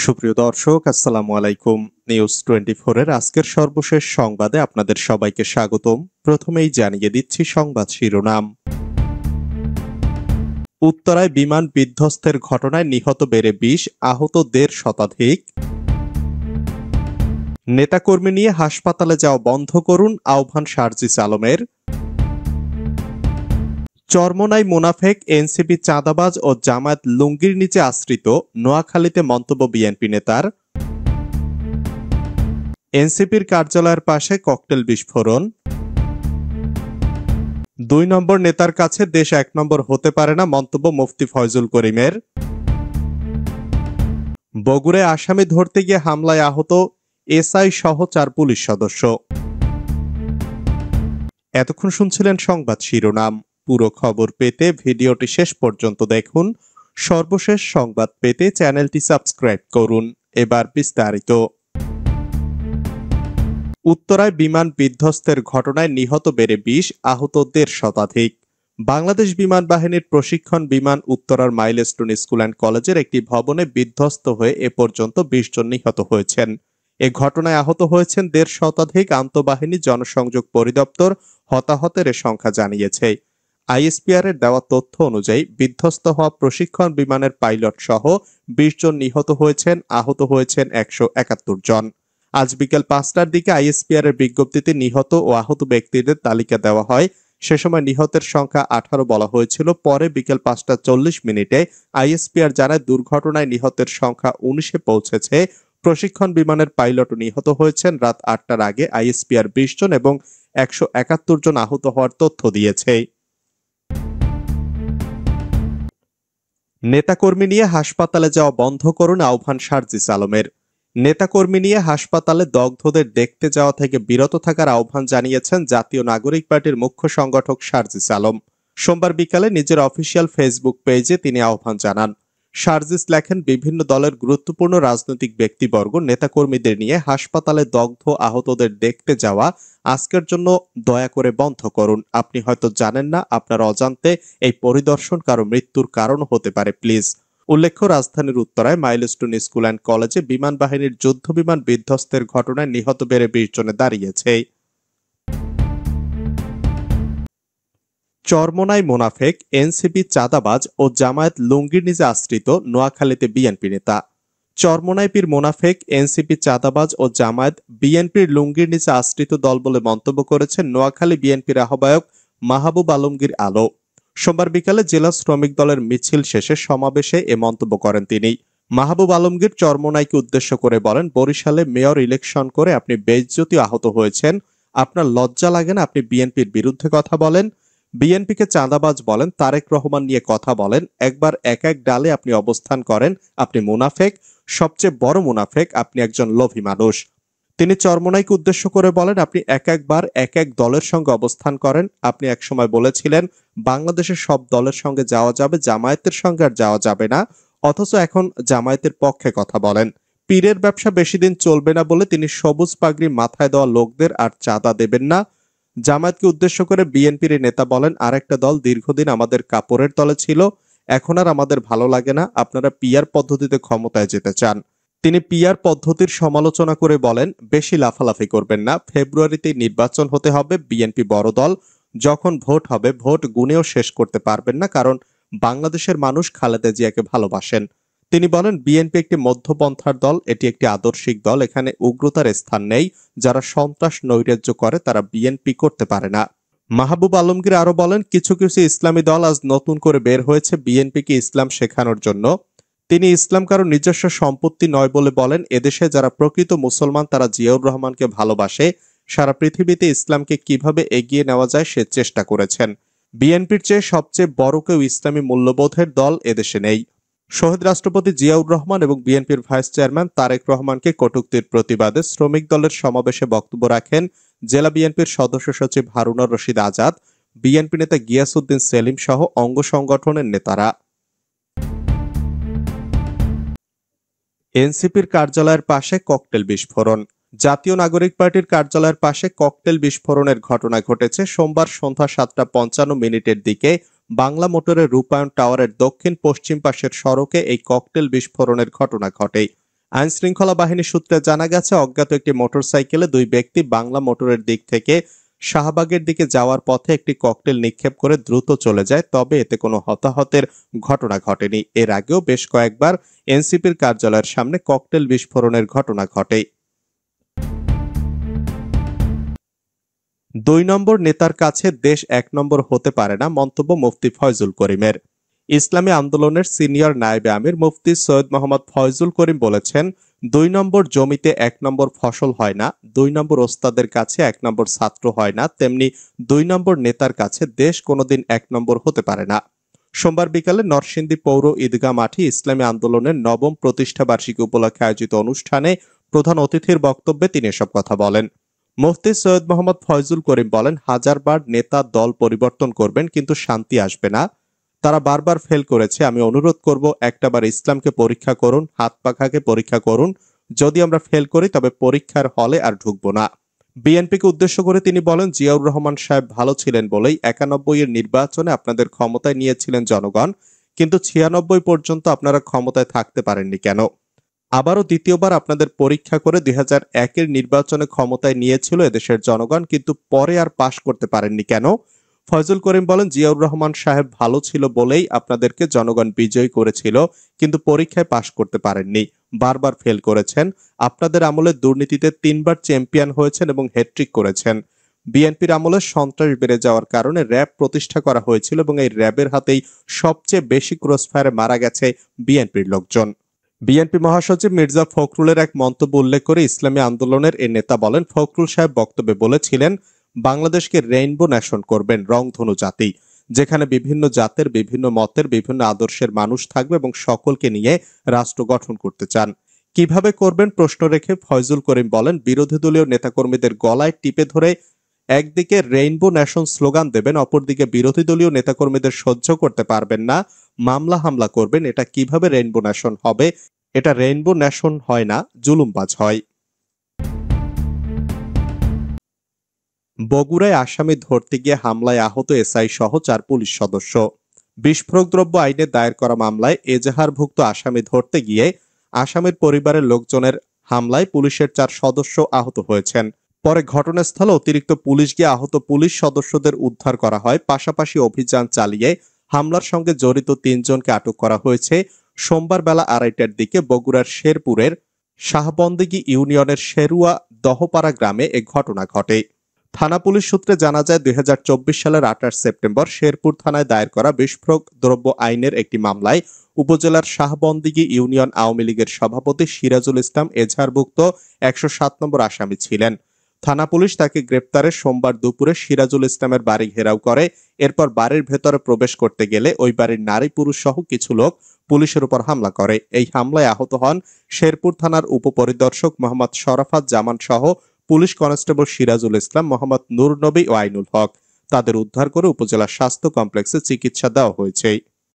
সুপ্রিয় দর্শক, আসসালামু আলাইকুম। নিউজ 24 এর আজকের সর্বশেষ সংবাদে আপনাদের সবাইকে স্বাগতম। প্রথমেই জানিয়ে দিচ্ছি সংবাদ শিরোনাম। উত্তরায় বিমান বিধ্বস্তের ঘটনায় নিহত বেড়ে 20, আহত 1.5 শতাধিক। নেতাকর্মী নিয়ে হাসপাতালে যাওয়া বন্ধ করুন, আহ্বান শারজিস আলমের। চরমোনাই মুনাফেক, এনসিপি চাঁদাবাজ ও জামায়াত লুঙ্গির নিচে আশ্রিত, নোয়াখালীতে মন্তব্য বিএনপি নেতার। এনসিপির কার্যালয়ের পাশে ককটেল বিস্ফোরণ। 2 নম্বর নেতার কাছে দেশ 1 নম্বর হতে পারে না, মন্তব্য মুফতি ফয়জুল করিমের। বগুড়ায় আসামি ধরতে গিয়ে হামলায় আহত এসআই সহ 4 পুলিশ সদস্য। এতক্ষণ শুনছিলেন সংবাদ শিরোনাম। পুরো খবর পেতে ভিডিওটি শেষ পর্যন্ত দেখুন। সর্বশেষ সংবাদ পেতে চ্যানেলটি সাবস্ক্রাইব করুন। এবার বিস্তারিত। উত্তরায় বিমান বিধ্বস্তের ঘটনায় নিহত বেড়ে 20, আহত 1.5 শতাধিক। বাংলাদেশ বিমান বাহিনীর প্রশিক্ষণ বিমান উত্তরার মাইলস্টোন স্কুল অ্যান্ড কলেজের একটি ভবনে বিধ্বস্ত হয়ে এ পর্যন্ত 20 জন নিহত হয়েছেন। এ ঘটনায় আহত হয়েছেন 1.5 শতাধিক। আন্তঃবাহিনী জনসংযোগ পরিদপ্তর হতাহতের সংখ্যা জানিয়েছে। আইএসপিআর এর দেওয়া তথ্য অনুযায়ী বিধ্বস্ত হওয়া প্রশিক্ষণ বিমানের পাইলট সহ 20 জন নিহত হয়েছেন, আহত হয়েছেন 171 জন। আজ বিকেল 5টার দিকে আইএসপিআর এর বিজ্ঞপ্তিতে নিহত ও আহত ব্যক্তিদের তালিকা দেওয়া হয়। সে সময় নিহতের সংখ্যা 18 বলা হয়েছিল। পরে বিকেল 5টা 40 মিনিটে আইএসপিআর জানায় দুর্ঘটনায় নিহতের সংখ্যা 19-এ পৌঁছেছে। প্রশিক্ষণ বিমানের পাইলটও নিহত হয়েছেন। রাত 8টার আগে আইএসপিআর 20 জন এবং 171 জন আহত হওয়ার তথ্য দিয়েছে। নেতাকর্মী নিয়ে হাসপাতালে যাওয়া বন্ধ করুন, আহ্বান শারজিস আলমের। নেতাকর্মী নিয়ে হাসপাতালে দগ্ধদের দেখতে যাওয়া থেকে বিরত থাকার আহ্বান জানিয়েছেন জাতীয় নাগরিক পার্টির মুখ্য সংগঠক শারজিস আলম। সোমবার বিকালে নিজের অফিসিয়াল ফেসবুক পেজে তিনি আহ্বান জানান। শারজিস লেখেন, বিভিন্ন দলের গুরুত্বপূর্ণ রাজনৈতিক ব্যক্তিবর্গ নেতাকর্মীদের নিয়ে হাসপাতালে দগ্ধ আহতদের দেখতে যাওয়া আজকের জন্য দয়া করে বন্ধ করুন। আপনি হয়তো জানেন না, আপনার অজান্তে এই পরিদর্শন কারো মৃত্যুর কারণ হতে পারে, প্লিজ। উল্লেখ্য, রাজধানীর উত্তরায় মাইলস্টোন স্কুল অ্যান্ড কলেজে বিমান বাহিনীর যুদ্ধ বিমান বিধ্বস্তের ঘটনায় নিহত বেড়ে 20 জনে দাঁড়িয়েছে। চরমোনাই মুনাফেক, এনসিপি চাঁদাবাজ ও জামায়াত লুঙ্গির নিচে আশ্রিত, নোয়াখালীতে বিএনপি নেতা। চরমোনাই পীর মুনাফেক, এনসিপি চাঁদাবাজ ও জামায়াত বিএনপির লুঙ্গির নিচে আশ্রিত দল বলে মন্তব্য করেছেন নোয়াখালী বিএনপির আহ্বায়ক মাহবুব আলমগীর আলো। সোমবার বিকালে জেলা শ্রমিক দলের মিছিল শেষে সমাবেশে এ মন্তব্য করেন তিনি। মাহবুব আলমগীর চরমোনাইকে উদ্দেশ্য করে বলেন, বরিশালে মেয়র ইলেকশন করে আপনি বেইজ্জতি আহত হয়েছেন। আপনার লজ্জা লাগে না? আপনি বিএনপির বিরুদ্ধে কথা বলেন, বিএনপিকে চাঁদাবাজ বলেন, তারেক রহমান নিয়ে কথা বলেন। একবার এক এক ডালে আপনি অবস্থান করেন। আপনি মুনাফেক, সবচেয়ে বড় মুনাফেক। আপনি একজন লোভী মানুষ। তিনি চরমোনাইকে উদ্দেশ্য করে বলেন, আপনি এক একবার এক এক দলের সঙ্গে অবস্থান করেন। আপনি একসময় বলেছিলেন বাংলাদেশের সব দলের সঙ্গে যাওয়া যাবে, জামায়াতের সঙ্গে আর যাওয়া যাবে না, অথচ এখন জামায়াতের পক্ষে কথা বলেন। পীরের ব্যবসা বেশি দিন চলবে না বলে তিনি সবুজ পাগড়ি মাথায় দেওয়া লোকদের আর চাঁদা দেবেন না। জামায়াতকে উদ্দেশ্য করে বিএনপির নেতা বলেন, আরেকটা দল দীর্ঘদিন আমাদের কাপড়ের তলে ছিল, এখন আর আমাদের ভালো লাগে না। আপনারা পিআর পদ্ধতিতে ক্ষমতায় যেতে চান। তিনি পিআর পদ্ধতির সমালোচনা করে বলেন, বেশি লাফালাফি করবেন না। ফেব্রুয়ারিতে নির্বাচন হতে হবে। বিএনপি বড় দল, যখন ভোট হবে ভোট গুনেও শেষ করতে পারবেন না, কারণ বাংলাদেশের মানুষ খালেদা জিয়াকে ভালোবাসেন। তিনি বলেন, বিএনপি একটি মধ্যপন্থার দল, এটি একটি আদর্শিক দল, এখানে উগ্রতার স্থান নেই। যারা সন্ত্রাস নৈরাজ্য করে তারা বিএনপি করতে পারে না। মাহবুব আলমগীর আরো বলেন, কিছু কিছু ইসলামী দল আজ নতুন করে বের হয়েছে বিএনপিকে ইসলাম শেখানোর জন্য। তিনি ইসলাম কারো নিজস্ব সম্পত্তি নয় বলে বলেন, এদেশে যারা প্রকৃত মুসলমান তারা জিয়াউর রহমানকে ভালোবাসে। সারা পৃথিবীতে ইসলামকে কিভাবে এগিয়ে নেওয়া যায় সে চেষ্টা করেছেন। বিএনপির চেয়ে সবচেয়ে বড় কেউ ইসলামী মূল্যবোধের দল এদেশে নেই। শহীদ রাষ্ট্রপতি জিয়াউর রহমান এবং বিএনপির ভাইস চেয়ারম্যান তারেক রহমানকে কটূক্তির প্রতিবাদে শ্রমিক দলের সমাবেশে বক্তব্য রাখেন জেলা বিএনপির সদস্য সচিব হারুনুর রশিদ আজাদ, বিএনপি নেতা গিয়াসউদ্দিন সেলিম সহ অঙ্গ সংগঠনের নেতারা। এনসিপির কার্যালয়ের পাশে ককটেল বিস্ফোরণ। জাতীয় নাগরিক পার্টির কার্যালয়ের পাশে ককটেল বিস্ফোরণের ঘটনা ঘটেছে সোমবার সন্ধ্যা 7টা 55 দিকে বাংলা মোটরের রূপায়ণ টাওয়ারের দক্ষিণ পশ্চিম পাশের সড়কে এই ককটেল বিস্ফোরণের ঘটনা ঘটে। আইন শৃঙ্খলা বাহিনী সূত্রে জানা গেছে, অজ্ঞাত একটি মোটরসাইকেলে দুই ব্যক্তি বাংলা মোটরের দিক থেকে শাহবাগের দিকে যাওয়ার পথে একটি ককটেল নিক্ষেপ করে দ্রুত চলে যায়, তবে এতে কোনো হতাহতের ঘটনা ঘটেনি। এর আগেও বেশ কয়েকবার এনসিপির কার্যালয়ের সামনে ককটেল বিস্ফোরণের ঘটনা ঘটে। 2 নম্বর নেতার কাছে দেশ 1 নম্বর হতে পারে না, মন্তব্য মুফতি ফয়জুল করিমের। ইসলামী আন্দোলনের সিনিয়র নায়েবে আমির মুফতি সৈয়দ মোহাম্মদ ফয়জুল করিম বলেছেন, 2 নম্বর জমিতে 1 নম্বর ফসল হয় না, 2 নম্বর ওস্তাদের কাছে 1 নম্বর ছাত্র হয় না, তেমনি 2 নম্বর নেতার কাছে দেশ কোনোদিন 1 নম্বর হতে পারে না। সোমবার বিকালে নরসিংদী পৌর ঈদগাহ মাঠে ইসলামী আন্দোলনের 9ম প্রতিষ্ঠা বার্ষিকী উপলক্ষে আয়োজিত অনুষ্ঠানে প্রধান অতিথির বক্তব্যে তিনি এসব কথা বলেন। মুফতি সৈয়দ মোহাম্মদ ফয়জুল করিম বলেন, হাজারবার নেতা দল পরিবর্তন করবেন কিন্তু শান্তি আসবে না। তারা বারবার ফেল করেছে। আমি অনুরোধ করব, একটাবার ইসলামকে পরীক্ষা করুন, হাত পাখাকে পরীক্ষা করুন। যদি আমরা ফেল করি তবে পরীক্ষার হলে আর ঢুকবো না। বিএনপিকে উদ্দেশ্য করে তিনি বলেন, জিয়াউর রহমান সাহেব ভালো ছিলেন বলেই 91 এর নির্বাচনে আপনাদের ক্ষমতায় নিয়েছিলেন জনগণ, কিন্তু 96 পর্যন্ত আপনারা ক্ষমতায় থাকতে পারেননি কেন? আবারও দ্বিতীয়বার আপনাদের পরীক্ষা করে 2001 এর নির্বাচনে ক্ষমতায় নিয়েছিল এদেশের জনগণ, কিন্তু পরে আর পাশ করতে পারেননি কেন? ফয়জুল করিম বলেন, জিয়াউর রহমান সাহেব ভালো ছিল বলেই আপনাদেরকে জনগণ বিজয়ী করেছিল, কিন্তু পরীক্ষায় পাশ করতে পারেননি, বারবার ফেল করেছেন। আপনাদের আমলে দুর্নীতিতে 3বার চ্যাম্পিয়ন হয়েছেন এবং হ্যাট্রিক করেছেন। বিএনপির আমলে সন্ত্রাস বেড়ে যাওয়ার কারণে র্যাব প্রতিষ্ঠা করা হয়েছিল এবং এই র্যাবের হাতেই সবচেয়ে বেশি ক্রসফায়ারে মারা গেছে বিএনপির লোকজন। বিএনপি মহাসচিব মির্জা ফখরুলের এক মন্তব্য উল্লেখ করে ইসলামী আন্দোলনের এ নেতা বলেন, ফখরুল সাহেব বক্তব্যে বলেছিলেন, বাংলাদেশকে রেইনবো নেশন করবেন, রংধনু জাতি, যেখানে বিভিন্ন জাতের, বিভিন্ন মতের, বিভিন্ন আদর্শের মানুষ থাকবে এবং সকলকে নিয়ে রাষ্ট্র গঠন করতে চান। কিভাবে করবেন প্রশ্ন রেখে ফয়জুল করিম বলেন, বিরোধী দলীয় নেতাকর্মীদের গলায় টিপে ধরে একদিকে রেইনবো নেশন স্লোগান দেবেন, অপরদিকে বিরোধী দলীয় নেতাকর্মীদের সহ্য করতে পারবেন না, মামলা হামলা করবেন। এটা কিভাবে রেইনবো নেশন হবে? এটা রেইনবো নেশন হয় না, জুলুমবাজ হয়। বগুড়ায় আসামি ধরতে গিয়ে হামলায় আহত এসআই সহ 4 পুলিশ সদস্য। বিস্ফোরক দ্রব্য আইনে দায়ের করা মামলায় এজাহারভুক্ত আসামি ধরতে গিয়ে আসামির পরিবারের লোকজনের হামলায় পুলিশের 4 সদস্য আহত হয়েছেন। পরে ঘটনাস্থলে অতিরিক্ত পুলিশ গিয়ে আহত পুলিশ সদস্যদের উদ্ধার করা হয়। পাশাপাশি অভিযান চালিয়ে হামলার সঙ্গে জড়িত 3 জনকে আটক করা হয়েছে। সোমবার বেলা 2:30টার দিকে বগুড়ার শেরপুরের শাহবন্দিগি ইউনিয়নের শেরুয়া দহপাড়া গ্রামে এ ঘটনা ঘটে। থানা পুলিশ সূত্রে জানা যায়, 2024 সালের 28 সেপ্টেম্বর শেরপুর থানায় দায়ের করা বিস্ফোরক দ্রব্য আইনের একটি মামলায় উপজেলার শাহবন্দিগি ইউনিয়ন আওয়ামী লীগের সভাপতি সিরাজুল ইসলাম এজাহারভুক্ত 107 নম্বর আসামি ছিলেন। থানা পুলিশ তাকে গ্রেপ্তারে সোমবার দুপুরে সিরাজুল ইসলামের বাড়ি ঘেরাও করে। এরপর বাড়ির ভেতরে প্রবেশ করতে গেলে ওই বাড়ির নারী পুরুষ সহ কিছু লোক পুলিশের উপর হামলা করে। এই হামলায় আহত হন শেরপুর থানার উপপরিদর্শক মোহাম্মদ শরাফাত জামান সহ পুলিশ কনস্টেবল সিরাজুল ইসলাম, মোহাম্মদ নূর নবী ও আইনুল হক। তাদের উদ্ধার করে উপজেলা স্বাস্থ্য কমপ্লেক্সে চিকিৎসা দেওয়া হয়েছে।